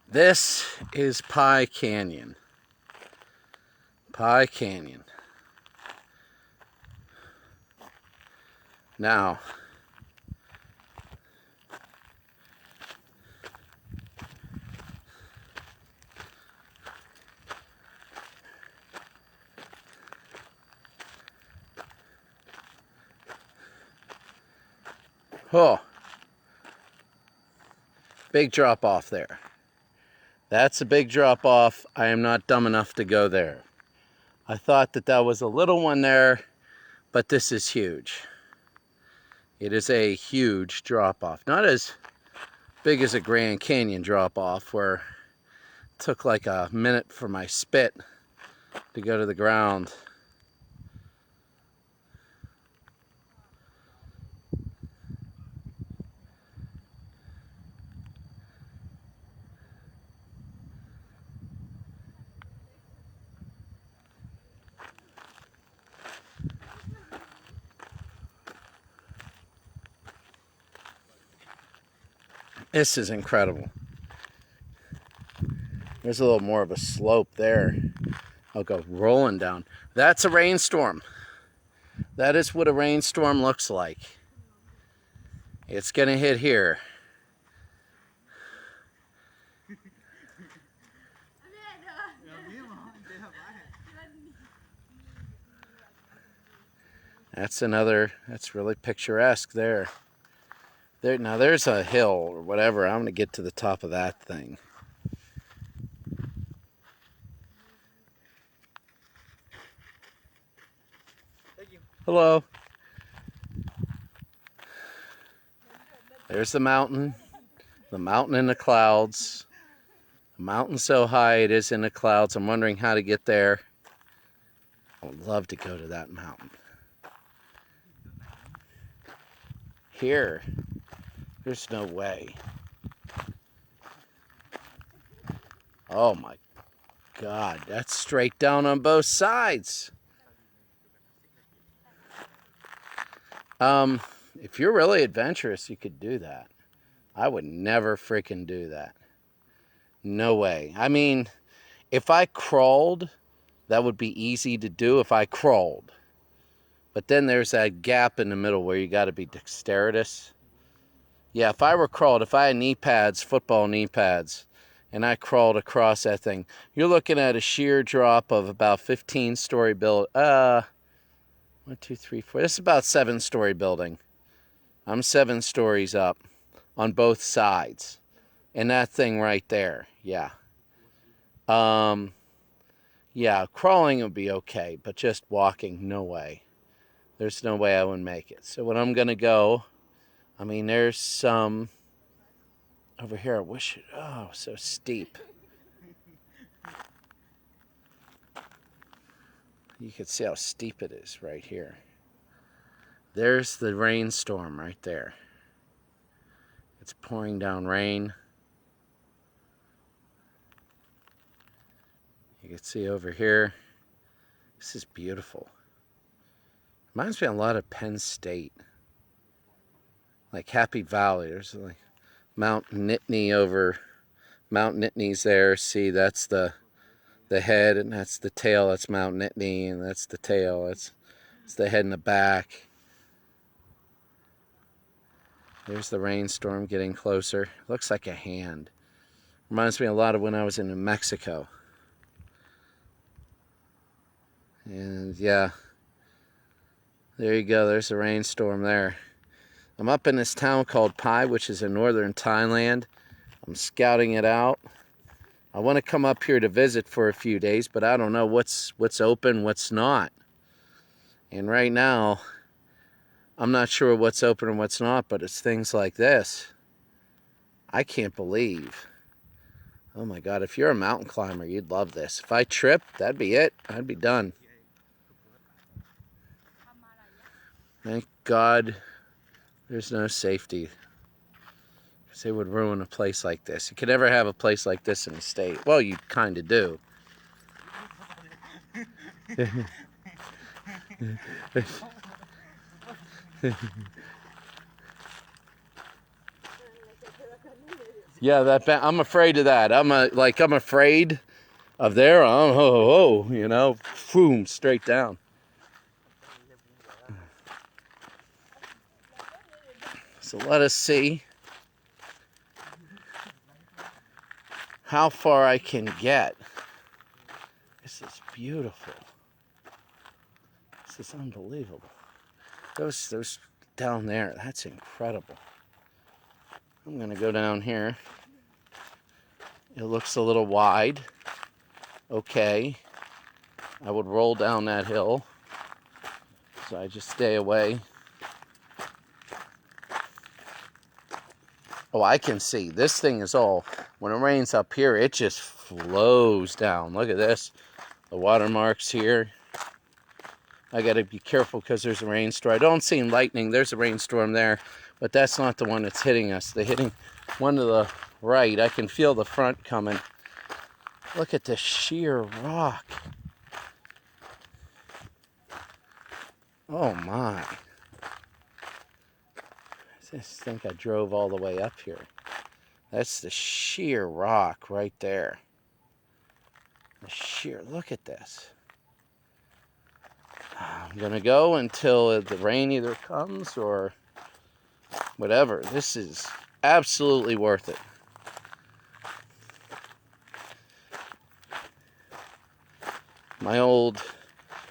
This is Pai Canyon. Pai Canyon. Now, oh, big drop off there. That's a big drop off. I am not dumb enough to go there. I thought that was a little one there, but this is huge. It is a huge drop off. Not as big as a Grand Canyon drop off where it took like a minute for my spit to go to the ground. This is incredible. There's a little more of a slope there. I'll go rolling down. That's a rainstorm. That is what a rainstorm looks like. It's gonna hit here. That's really picturesque there. Now there's a hill or whatever. I'm gonna get to the top of that thing. Thank you. Hello. There's the mountain in the clouds. The mountain so high it is in the clouds. I'm wondering how to get there. I would love to go to that mountain. Here, there's no way. Oh my God, that's straight down on both sides. If you're really adventurous, you could do that. I would never freaking do that. No way. I mean, if I crawled, that would be easy to do if I crawled. But then there's that gap in the middle where you got to be dexterous. Yeah, if I were crawled, if I had knee pads, football knee pads, and I crawled across that thing, you're looking at a sheer drop of about 15-story build. 1, 2, 3, 4. This is about 7-story building. I'm 7 stories up on both sides. And that thing right there, yeah. Yeah, crawling would be okay, but just walking, no way. There's no way I would make it. So when I'm going to go, I mean, there's some over here. I wish it, oh, so steep. You can see how steep it is right here. There's the rainstorm right there. It's pouring down rain. You can see over here. This is beautiful. Reminds me a lot of Penn State. Like Happy Valley. There's like Mount Nittany over. Mount Nittany's there. See, that's the head and that's the tail. That's Mount Nittany and that's the tail. It's the head and the back. There's the rainstorm getting closer. Looks like a hand. Reminds me a lot of when I was in New Mexico. And yeah, there you go. There's a rainstorm there. I'm up in this town called Pai, which is in Northern Thailand. I'm scouting it out. I want to come up here to visit for a few days, but I don't know what's open, what's not. And right now, I'm not sure what's open and what's not, but it's things like this. I can't believe. Oh my God, if you're a mountain climber, you'd love this. If I tripped, that'd be it. I'd be done. Thank God there's no safety. Because they would ruin a place like this. You could never have a place like this in the state. Well, you kind of do. Yeah, I'm afraid of that. I'm afraid of there. Oh, you know, boom, straight down. So let us see how far I can get. This is beautiful. This is unbelievable. Those down there, that's incredible. I'm gonna go down here. It looks a little wide. Okay. I would roll down that hill. So I just stay away. Oh, I can see. This thing is all, when it rains up here, it just flows down. Look at this. The watermarks here. I got to be careful because there's a rainstorm. I don't see lightning. There's a rainstorm there, but that's not the one that's hitting us. They're hitting one to the right. I can feel the front coming. Look at the sheer rock. Oh my. I just think I drove all the way up here. That's the sheer rock right there. The sheer, look at this. I'm gonna go until the rain either comes or whatever. This is absolutely worth it. My old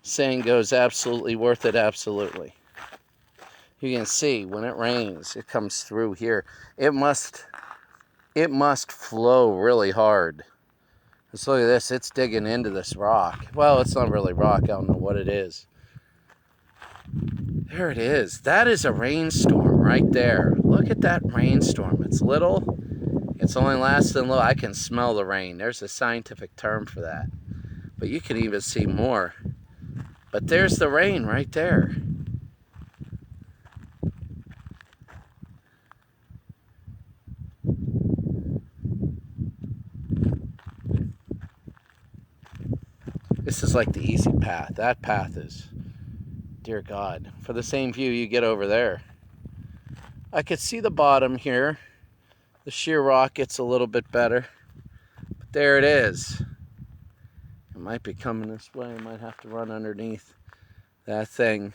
saying goes, absolutely worth it, absolutely. You can see when it rains, it comes through here. It must flow really hard. Let's look at this. It's digging into this rock. Well, it's not really rock. I don't know what it is. There it is. That is a rainstorm right there. Look at that rainstorm. It's little. It's only lasting low. I can smell the rain. There's a scientific term for that. But you can even see more. But there's the rain right there. This is like the easy path. That path is, dear God, for the same view you get over there. I could see the bottom here. The sheer rock gets a little bit better. But there it is. It might be coming this way. I might have to run underneath that thing.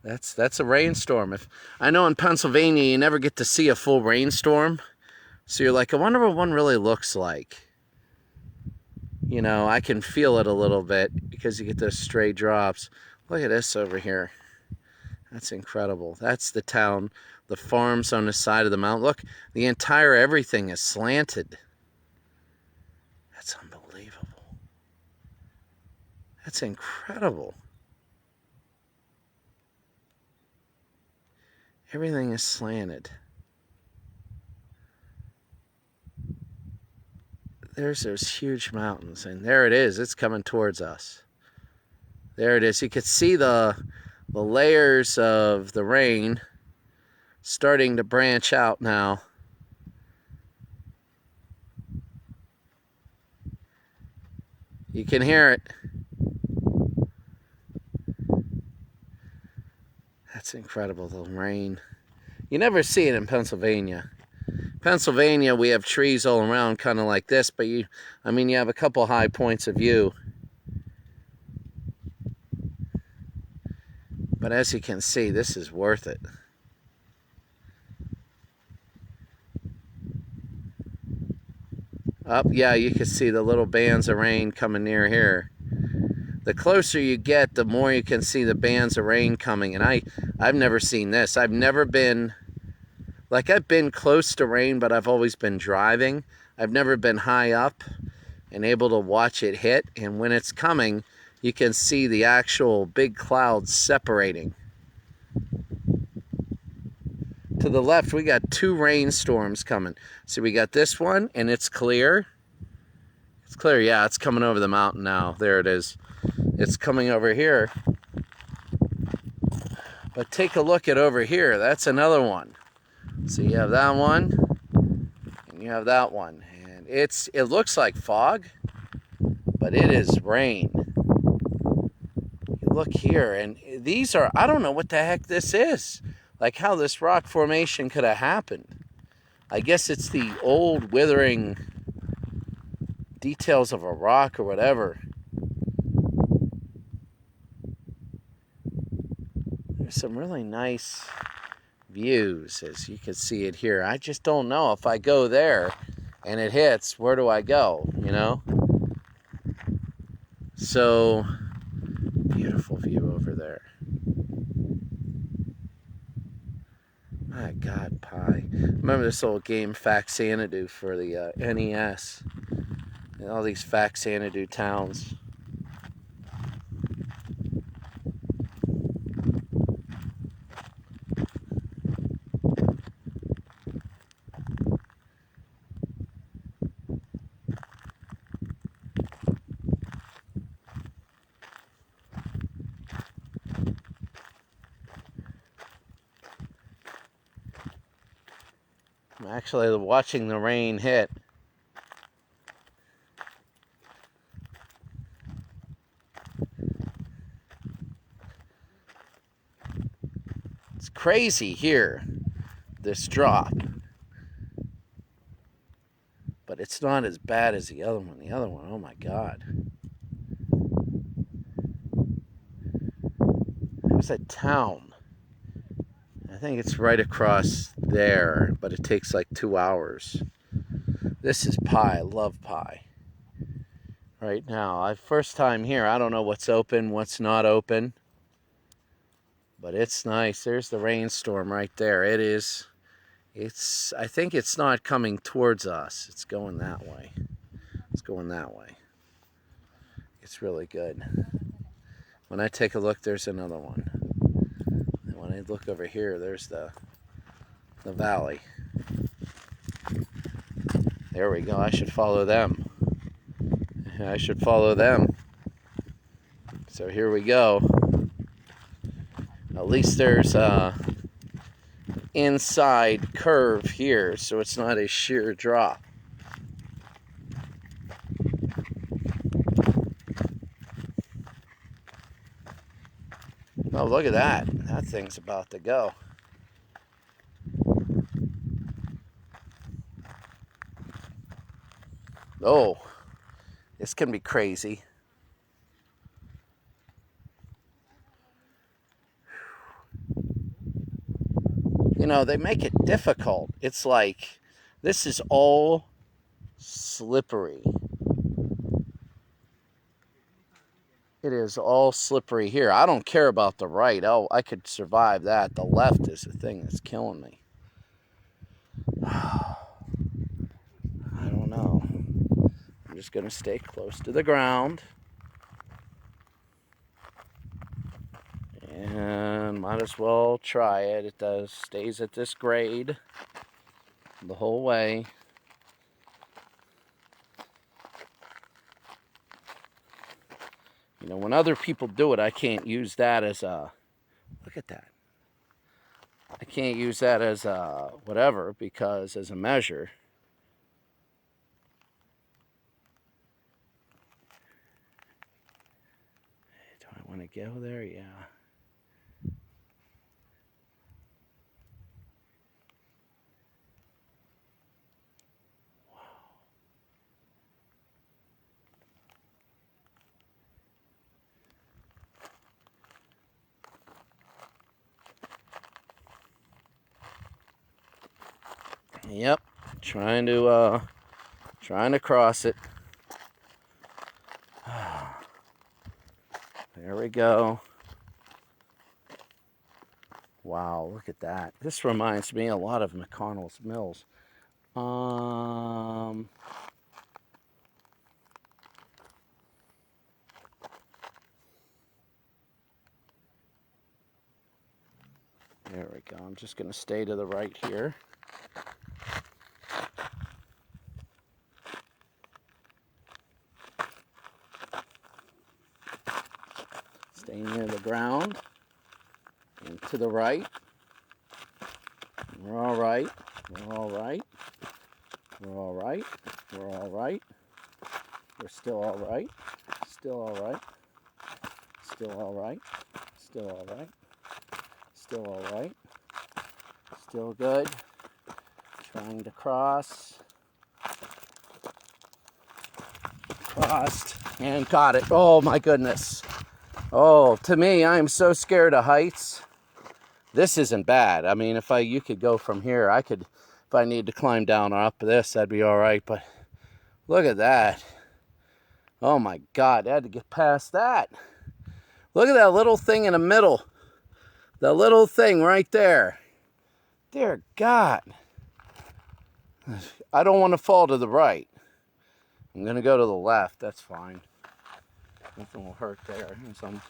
That's a rainstorm. If I know in Pennsylvania you never get to see a full rainstorm. So you're like, I wonder what one really looks like. You know, I can feel it a little bit because you get those stray drops. Look at this over here. That's incredible. That's the town, the farms on the side of the mountain. Look, the entire everything is slanted. That's unbelievable. That's incredible. Everything is slanted. There's those huge mountains, and there it is. It's coming towards us. There it is. You could see the layers of the rain starting to branch out now. You can hear it. That's incredible, the rain. You never see it in Pennsylvania. Pennsylvania, we have trees all around kind of like this, but you have a couple high points of view. But as you can see, this is worth it. Up, yeah, you can see the little bands of rain coming near here. The closer you get, the more you can see the bands of rain coming. And I've never seen this. I've never been, like I've been close to rain, but I've always been driving. I've never been high up and able to watch it hit. And when it's coming, you can see the actual big clouds separating. To the left, we got two rainstorms coming. So we got this one, and it's clear. It's clear, yeah, it's coming over the mountain now. There it is. It's coming over here. But take a look at over here. That's another one. So you have that one, and you have that one. And it looks like fog, but it is rain. You look here, and these are, I don't know what the heck this is. Like how this rock formation could have happened. I guess it's the old withering details of a rock or whatever. There's some really nice views, as you can see it here. I just don't know if I go there and it hits, where do I go, you know? So, beautiful view over there. My God, Pai. Remember this old game, Faxanadu, for the NES. And all these Faxanadu towns. I'm actually watching the rain hit. It's crazy here, this drop. But it's not as bad as the other one. The other one, oh my God. There's a town. I think it's right across there, but it takes like 2 hours. This is Pai. I love Pai. Right now, first time here. I don't know what's open, what's not open. But it's nice. There's the rainstorm right there. It is. I think it's not coming towards us. It's going that way. It's going that way. It's really good. When I take a look, there's another one. And when I look over here, there's the valley. There we go. I should follow them. I should follow them. So here we go. At least there's a inside curve here, so it's not a sheer drop. Oh, look at that. That thing's about to go. Oh, this can be crazy. You know, they make it difficult. It's like, this is all slippery. It is all slippery here. I don't care about the right. Oh, I could survive that. The left is the thing that's killing me. I don't know. I'm just going to stay close to the ground. And might as well try it. It stays at this grade the whole way. You know, when other people do it, I can't use that as a... Look at that. I can't use that as a whatever, because as a measure. Do I want to go there? Yeah. Yep, trying to cross it. There we go. Wow, look at that. This reminds me a lot of McConnell's Mills. There we go. I'm just going to stay to the right here. Stay near the ground. And to the right. We're all right. We're all right. We're all right. We're all right. We're still all right. Still all right. Still all right. Still all right. Still all right. Still good. Trying to cross. Crossed and got it. Oh my goodness. Oh, to me, I am so scared of heights. This isn't bad. I mean, if you could go from here, I could, if I need to climb down or up this, that'd be all right. But look at that. Oh my God, I had to get past that. Look at that little thing in the middle. The little thing right there. Dear God. I don't want to fall to the right. I'm going to go to the left. That's fine. Nothing will hurt there. As I'm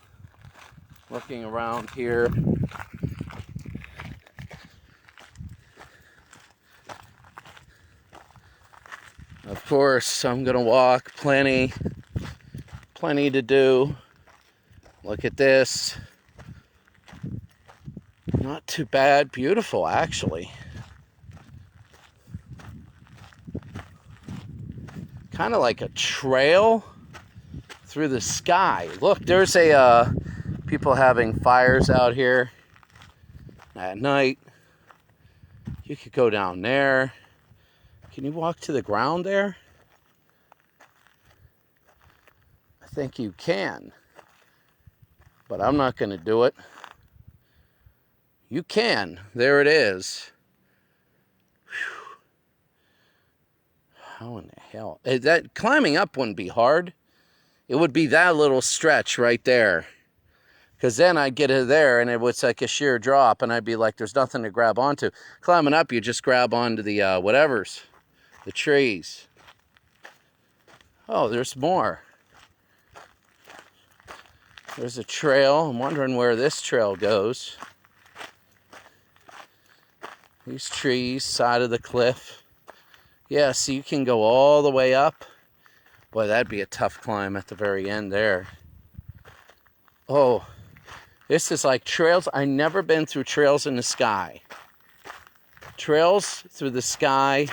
looking around here. Of course, I'm going to walk. Plenty to do. Look at this. Not too bad. Beautiful, actually. Kind of like a trail through the sky. Look, there's people having fires out here at night. You could go down there. Can you walk to the ground there? I think you can. But I'm not going to do it. You can. There it is. Whew. How in the hell? That climbing up wouldn't be hard. It would be that little stretch right there. Because then I'd get it there and it was like a sheer drop and I'd be like, there's nothing to grab onto. Climbing up, you just grab onto the whatevers, the trees. Oh, there's more. There's a trail. I'm wondering where this trail goes. These trees, side of the cliff. Yeah, so you can go all the way up. Boy, that'd be a tough climb at the very end there. Oh, this is like trails. I've never been through trails in the sky. Trails through the sky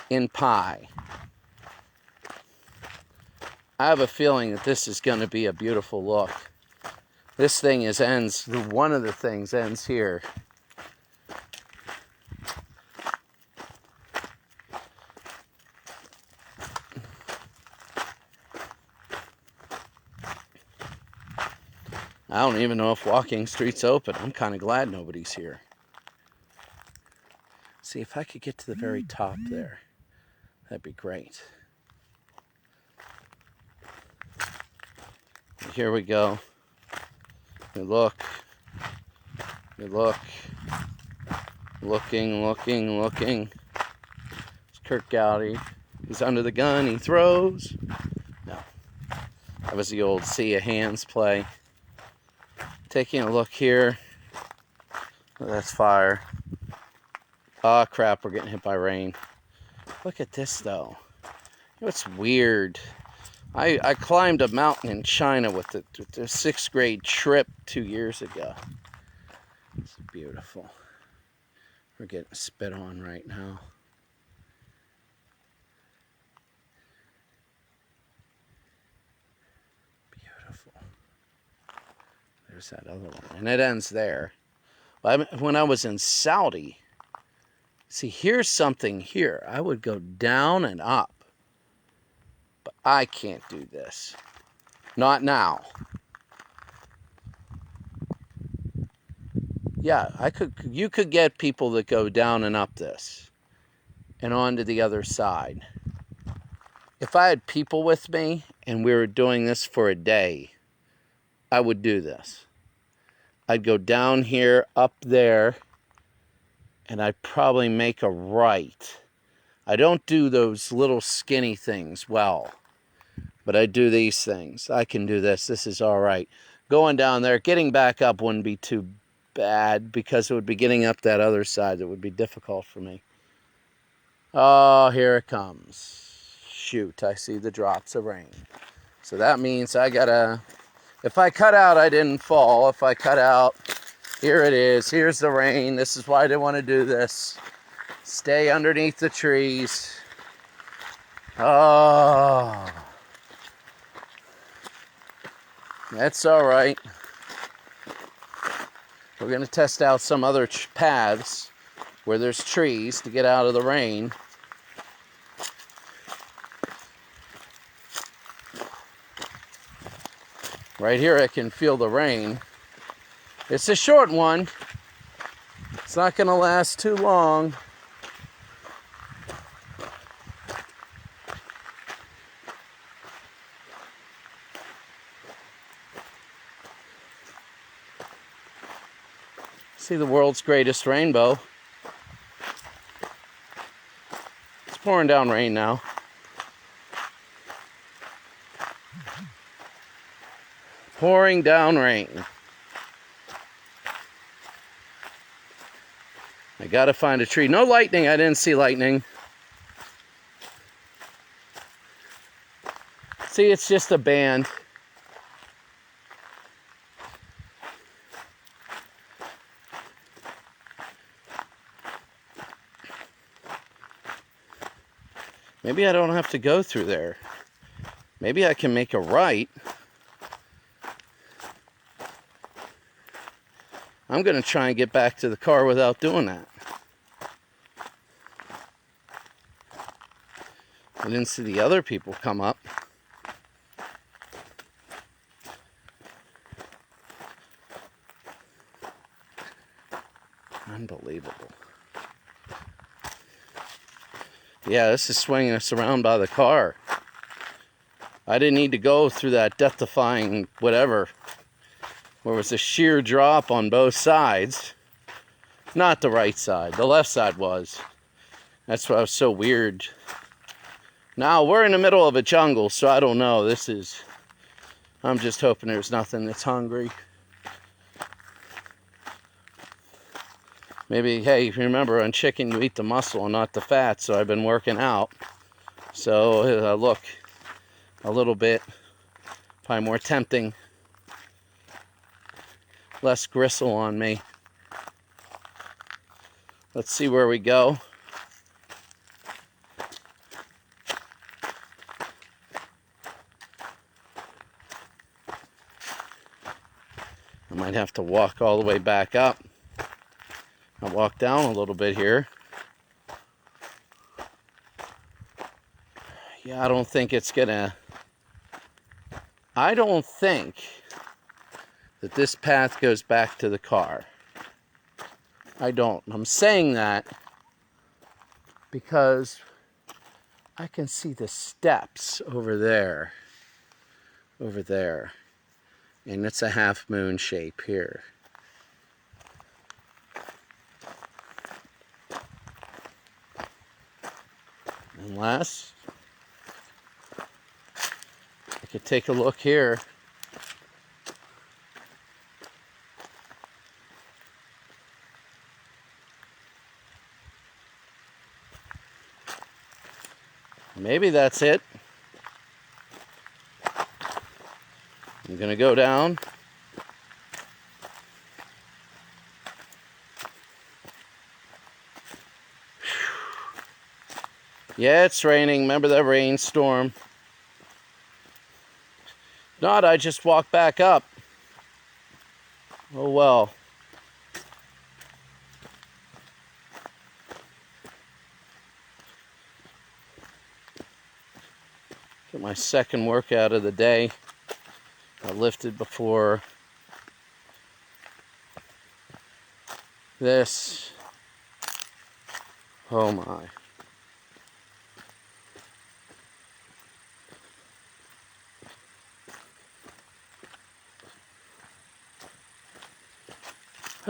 in Pai. I have a feeling that this is going to be a beautiful look. This thing ends, one of the things ends here. I don't even know if walking street's open. I'm kind of glad nobody's here. See if I could get to the very top there. That'd be great. Here we go. You look. You look. Looking. It's Kirk Gowdy. He's under the gun. He throws. No. That was the old Sea of Hands play. Taking a look here. Oh, that's fire. Oh crap, we're getting hit by rain. Look at this though. You know what's weird? I climbed a mountain in China with the 6th grade trip 2 years ago. It's beautiful. We're getting spit on right now. Beautiful. There's that other one. And it ends there. When I was in Saudi, see, here's something here. I would go down and up. But I can't do this. Not now. Yeah, you could get people that go down and up this and on to the other side. If I had people with me and we were doing this for a day, I would do this. I'd go down here, up there, and I'd probably make a right. I don't do those little skinny things well, but I do these things. I can do this. This is all right. Going down there, getting back up wouldn't be too bad because it would be getting up that other side that would be difficult for me. Oh, here it comes. Shoot, I see the drops of rain. So that means I gotta, if I cut out, I didn't fall. If I cut out, here it is. Here's the rain. This is why I didn't want to do this. Stay underneath the trees. Oh, that's all right. We're going to test out some other paths where there's trees to get out of the rain. Right here I can feel the rain. It's a short one. It's not going to last too long. See the world's greatest rainbow. It's pouring down rain now. Pouring down rain. I gotta find a tree. No lightning. I didn't see lightning. See, it's just a band. Maybe I don't have to go through there. Maybe I can make a right. I'm going to try and get back to the car without doing that. I didn't see the other people come up. Unbelievable. Yeah, this is swinging us around by the car. I didn't need to go through that death-defying whatever, where it was a sheer drop on both sides. Not the right side. The left side was. That's why it was so weird. Now, we're in the middle of a jungle, so I don't know. I'm just hoping there's nothing that's hungry. Maybe, hey, remember, on chicken you eat the muscle and not the fat, so I've been working out. So, look, a little bit, probably more tempting. Less gristle on me. Let's see where we go. I might have to walk all the way back up. I'll walk down a little bit here. Yeah, I don't think that this path goes back to the car. I don't. I'm saying that because I can see the steps over there. Over there. And it's a half moon shape here. Unless I could take a look here. Maybe that's it. I'm gonna go down. Yeah, it's raining. Remember that rainstorm? Not, I just walked back up. Oh well. Get my second workout of the day. I lifted before this. Oh my.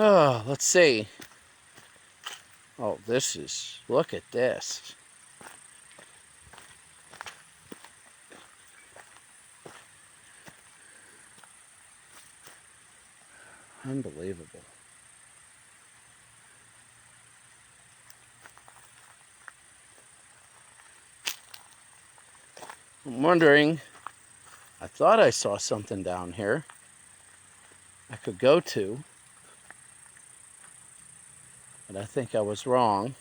Oh, let's see. Oh, look at this. Unbelievable. I'm wondering, I thought I saw something down here I could go to, but I think I was wrong.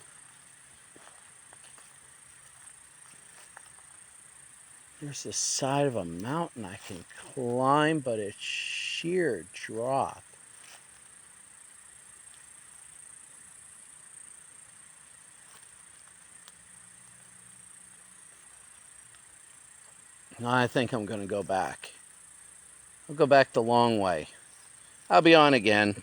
There's the side of a mountain I can climb, but it's sheer drop. I think I'm going to go back. I'll go back the long way. I'll be on again.